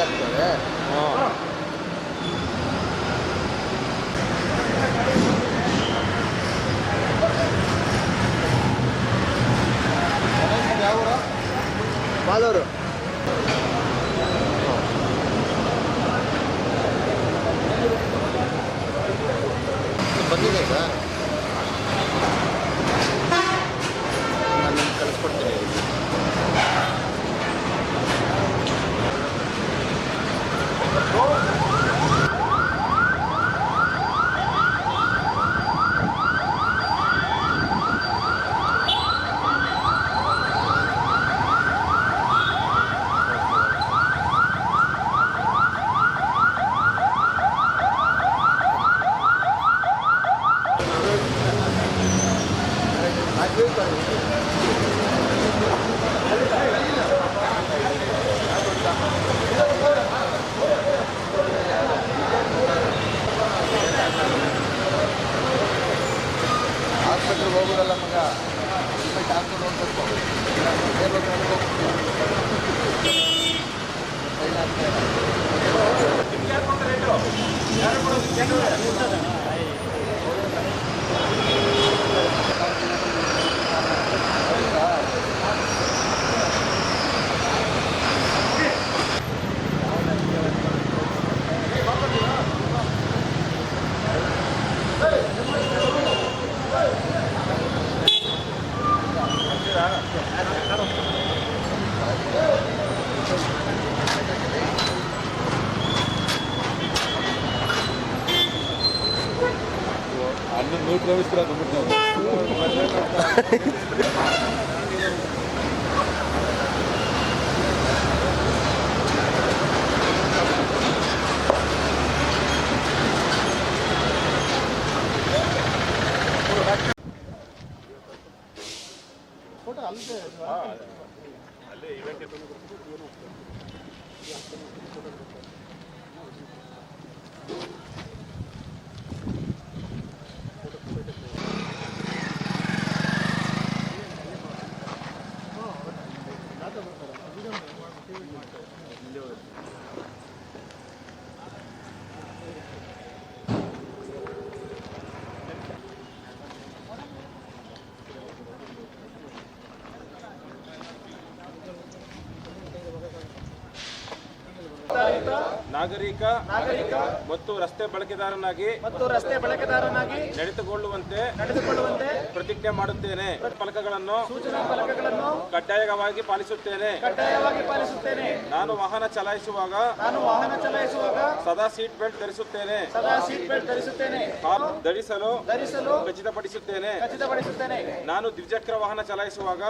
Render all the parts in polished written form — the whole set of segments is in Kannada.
ಆಗ್ತದೆ. ಯಾವ ಮಾಲೂರು ಬಂದಿದೆ ಸರ್. ನಾನು ನಿಮ್ಗೆ ಕಳಿಸ್ಕೊಡ್ತೀನಿ. ಆಸ್ಪತ್ರೆಗೆ ಹೋಗೋದಲ್ಲ ಮಗ, ಹೆಲ್ಮೆಟ್ ಹಾಕೊಂಡು ಹೋಗ್ಬೇಕು. అన్న నూట రవిస్తున్నారు ಫೋಟೋ ಅಲ್ಲೇ ಇವೆಂಟ್ ನಾಗರಿಕ ಮತ್ತು ರಸ್ತೆ ಬಳಕೆದಾರನಾಗಿ ನಡೆದುಕೊಳ್ಳುವಂತೆ ಪ್ರತಿಜ್ಞೆ ಮಾಡುತ್ತೇನೆ. ಸೂಚನಾ ಫಲಕಗಳನ್ನು ಕಡ್ಡಾಯವಾಗಿ ಪಾಲಿಸುತ್ತೇನೆ. ನಾನು ವಾಹನ ಚಲಾಯಿಸುವಾಗ ಸದಾ ಸೀಟ್ ಬೆಲ್ಟ್ ಧರಿಸುತ್ತೇನೆ. ಧರಿಸಲು ಖಚಿತಪಡಿಸುತ್ತೇನೆ. ನಾನು ದ್ವಿಚಕ್ರ ವಾಹನ ಚಲಾಯಿಸುವಾಗ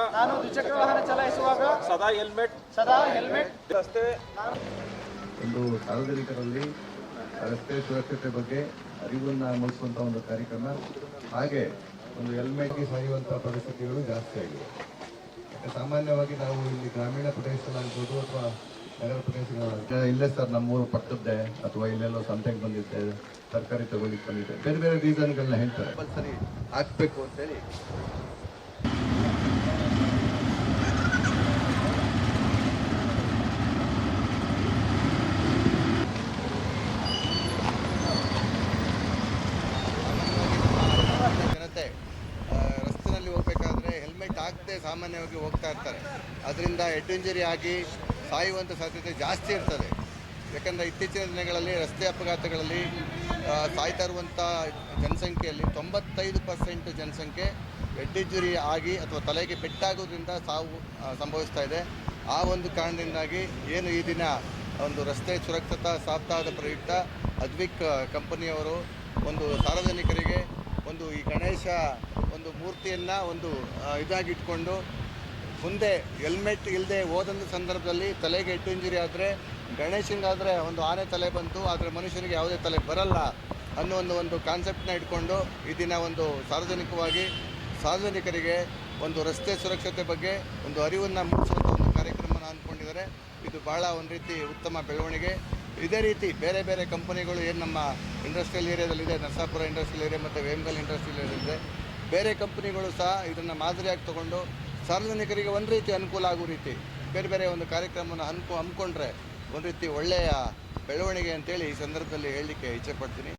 ಸದಾ ಹೆಲ್ಮೆಟ್ ರಸ್ತೆ ಒಂದು ಸಾರ್ವಜನಿಕರಲ್ಲಿ ರಸ್ತೆ ಸುರಕ್ಷತೆ ಬಗ್ಗೆ ಅರಿವನ್ನು ಮೂಡಿಸುವಂಥ ಒಂದು ಕಾರ್ಯಕ್ರಮ, ಹಾಗೆ ಒಂದು ಹೆಲ್ಮೆಟ್ಗೆ ಸಾಯುವಂಥ ಪರಿಸ್ಥಿತಿಗಳು ಜಾಸ್ತಿ ಆಗಿದೆ. ಯಾಕೆ ಸಾಮಾನ್ಯವಾಗಿ ನಾವು ಇಲ್ಲಿ ಗ್ರಾಮೀಣ ಪ್ರದೇಶದಲ್ಲಾಗ್ಬೋದು ಅಥವಾ ನಗರ ಪ್ರದೇಶಗಳ ಇಲ್ಲೇ ಸರ್ ನಮ್ಮೂರು ಪಕ್ಕದ್ದೆ ಅಥವಾ ಇಲ್ಲೆಲ್ಲೋ ಸಂತೆಗೆ ಬಂದಿದ್ದೆ, ತರಕಾರಿ ತಗೊಳ್ಳಿಕ್ಕೆ ಬಂದಿದ್ದೆ, ಬೇರೆ ಬೇರೆ ರೀಸನ್ಗಳನ್ನ ಹೇಳ್ತಾರೆ. ಸರಿ ಹಾಕ್ಬೇಕು ಅಂತೇಳಿ ರಸ್ತೆಯಲ್ಲಿ ಹೋಗ್ಬೇಕಾದ್ರೆ ಹೆಲ್ಮೆಟ್ ಹಾಕದೆ ಸಾಮಾನ್ಯವಾಗಿ ಹೋಗ್ತಾ ಇರ್ತಾರೆ. ಅದರಿಂದ ಹೆಡ್ ಇಂಜರಿ ಆಗಿ ಸಾಯುವಂಥ ಸಾಧ್ಯತೆ ಜಾಸ್ತಿ ಇರ್ತದೆ. ಯಾಕಂದರೆ ಇತ್ತೀಚಿನ ದಿನಗಳಲ್ಲಿ ರಸ್ತೆ ಅಪಘಾತಗಳಲ್ಲಿ ಸಾಯ್ತಾ ಇರುವಂಥ ಜನಸಂಖ್ಯೆಯಲ್ಲಿ 95% ಜನಸಂಖ್ಯೆ ಹೆಡ್ ಇಂಜರಿ ಆಗಿ ಅಥವಾ ತಲೆಗೆ ಪೆಟ್ಟಾಗೋದ್ರಿಂದ ಸಾವು ಸಂಭವಿಸ್ತಾ ಇದೆ. ಆ ಒಂದು ಕಾರಣದಿಂದಾಗಿ ಏನು ಈ ದಿನ ಒಂದು ರಸ್ತೆ ಸುರಕ್ಷತಾ ಸಪ್ತಾಹದ ಪ್ರಯುಕ್ತ ಅದ್ವಿಕ್ ಕಂಪನಿಯವರು ಒಂದು ಸಾರ್ವಜನಿಕರಿಗೆ ಒಂದು ಈ ಗಣೇಶ ಒಂದು ಮೂರ್ತಿಯನ್ನು ಒಂದು ಇದಾಗಿಟ್ಕೊಂಡು ಮುಂದೆ ಹೆಲ್ಮೆಟ್ ಇಲ್ಲದೆ ಹೋದಂಥ ಸಂದರ್ಭದಲ್ಲಿ ತಲೆಗೆ ಹೆಡ್ ಇಂಜುರಿ ಆದರೆ ಗಣೇಶನಿಗಾದರೆ ಒಂದು ಆನೆ ತಲೆ ಬಂತು, ಆದರೆ ಮನುಷ್ಯನಿಗೆ ಯಾವುದೇ ತಲೆ ಬರಲ್ಲ ಅನ್ನೋ ಒಂದು ಕಾನ್ಸೆಪ್ಟನ್ನ ಇಟ್ಕೊಂಡು ಈ ದಿನ ಒಂದು ಸಾರ್ವಜನಿಕರಿಗೆ ಒಂದು ರಸ್ತೆ ಸುರಕ್ಷತೆ ಬಗ್ಗೆ ಒಂದು ಅರಿವನ್ನು ಮೂಡಿಸುವಂಥ ಒಂದು ಕಾರ್ಯಕ್ರಮನ ಅಂದ್ಕೊಂಡಿದ್ದಾರೆ. ಇದು ಭಾಳ ಒಂದು ರೀತಿ ಉತ್ತಮ ಬೆಳವಣಿಗೆ. ಇದೇ ರೀತಿ ಬೇರೆ ಬೇರೆ ಕಂಪನಿಗಳು ಏನು ನಮ್ಮ ಇಂಡಸ್ಟ್ರಿಯಲ್ ಏರಿಯಾದಲ್ಲಿದೆ, ನರಸಾಪುರ ಇಂಡಸ್ಟ್ರಿಯಲ್ ಏರಿಯಾ ಮತ್ತು ವೇಮಗಲ್ ಇಂಡಸ್ಟ್ರಿಯಲ್ ಏರಿಯಾ ಇದೆ, ಬೇರೆ ಕಂಪನಿಗಳು ಸಹ ಇದನ್ನು ಮಾದರಿಯಾಗಿ ತೊಗೊಂಡು ಸಾರ್ವಜನಿಕರಿಗೆ ಒಂದು ರೀತಿ ಅನುಕೂಲ ಆಗೋ ರೀತಿ ಬೇರೆ ಬೇರೆ ಒಂದು ಕಾರ್ಯಕ್ರಮವನ್ನು ಹಮ್ಮಿಕೊಂಡ್ರೆ ಒಂದು ರೀತಿ ಒಳ್ಳೆಯ ಬೆಳವಣಿಗೆ ಅಂತೇಳಿ ಈ ಸಂದರ್ಭದಲ್ಲಿ ಹೇಳಲಿಕ್ಕೆ ಇಚ್ಛೆಪಡ್ತೀನಿ.